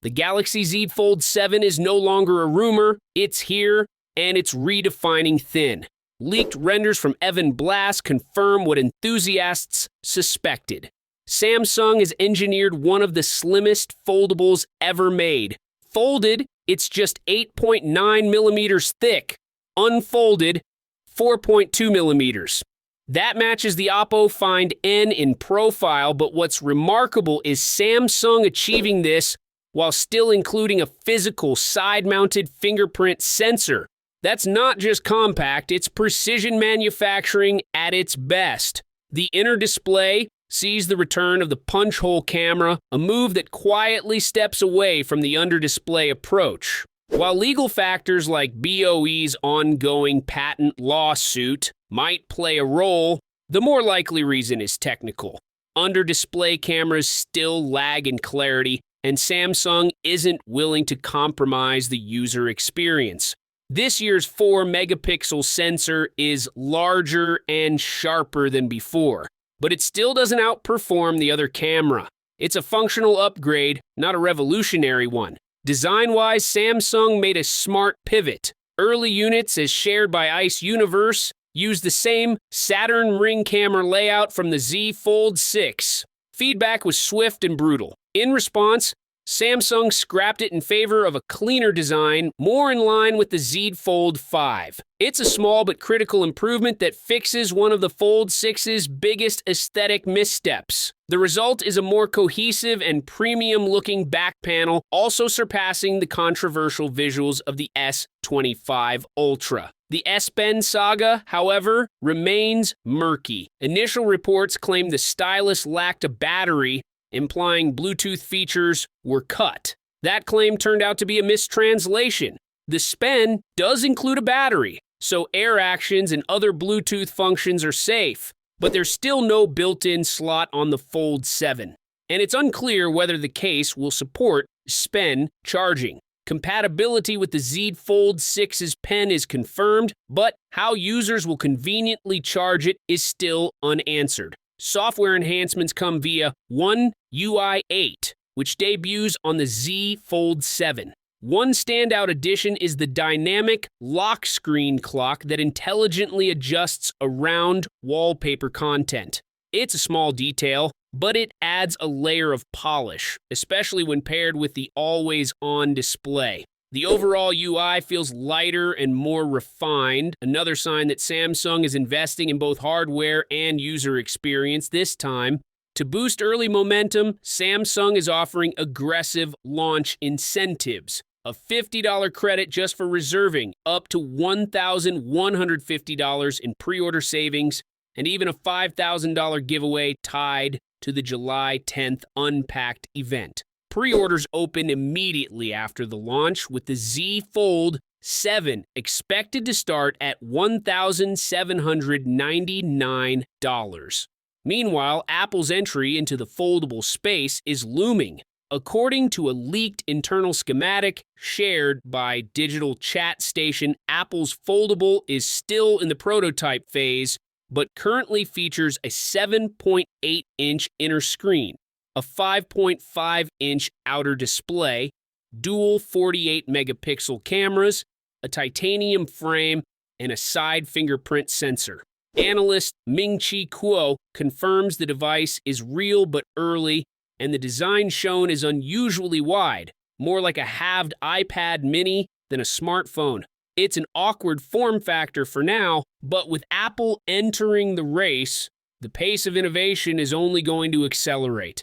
The Galaxy Z Fold 7 is no longer a rumor, it's here, and it's redefining thin. Leaked renders from Evan Blass confirm what enthusiasts suspected. Samsung has engineered one of the slimmest foldables ever made. Folded, it's just 8.9 millimeters thick. Unfolded, 4.2 millimeters. That matches the Oppo Find N in profile, but what's remarkable is Samsung achieving this while still including a physical side-mounted fingerprint sensor. That's not just compact, it's precision manufacturing at its best. The inner display sees the return of the punch-hole camera, a move that quietly steps away from the under-display approach. While legal factors like BOE's ongoing patent lawsuit might play a role, the more likely reason is technical. Under-display cameras still lag in clarity, and Samsung isn't willing to compromise the user experience. This year's 4-megapixel sensor is larger and sharper than before, but it still doesn't outperform the other camera. It's a functional upgrade, not a revolutionary one. Design-wise, Samsung made a smart pivot. Early units, as shared by ICE Universe, used the same Saturn ring camera layout from the Z Fold 6. Feedback was swift and brutal. In response, Samsung scrapped it in favor of a cleaner design, more in line with the Z Fold 5. It's a small but critical improvement that fixes one of the Fold 6's biggest aesthetic missteps. The result is a more cohesive and premium-looking back panel, also surpassing the controversial visuals of the S25 Ultra. The SPEN saga, however, remains murky. Initial reports claim the stylus lacked a battery, implying Bluetooth features were cut. That claim turned out to be a mistranslation. The SPEN does include a battery, so air actions and other Bluetooth functions are safe, but there's still no built-in slot on the Fold 7. And it's unclear whether the case will support SPEN charging. Compatibility with the Z Fold 6's pen is confirmed, but how users will conveniently charge it is still unanswered. Software enhancements come via One UI 8, which debuts on the Z Fold 7. One standout addition is the dynamic lock screen clock that intelligently adjusts around wallpaper content. It's a small detail, but it adds a layer of polish, especially when paired with the always-on display. The overall UI feels lighter and more refined, another sign that Samsung is investing in both hardware and user experience this time. To boost early momentum, Samsung is offering aggressive launch incentives. A $50 credit just for reserving, up to $1,150 in pre-order savings, and even a $5,000 giveaway tied to the July 10th Unpacked event. Pre-orders open immediately after the launch, with the Z Fold 7 expected to start at $1,799. Meanwhile, Apple's entry into the foldable space is looming. According to a leaked internal schematic shared by Digital Chat Station, Apple's foldable is still in the prototype phase, but currently features a 7.8-inch inner screen, a 5.5-inch outer display, dual 48-megapixel cameras, a titanium frame, and a side fingerprint sensor. Analyst Ming-Chi Kuo confirms the device is real but early, and the design shown is unusually wide, more like a halved iPad mini than a smartphone. It's an awkward form factor for now, but with Apple entering the race, the pace of innovation is only going to accelerate.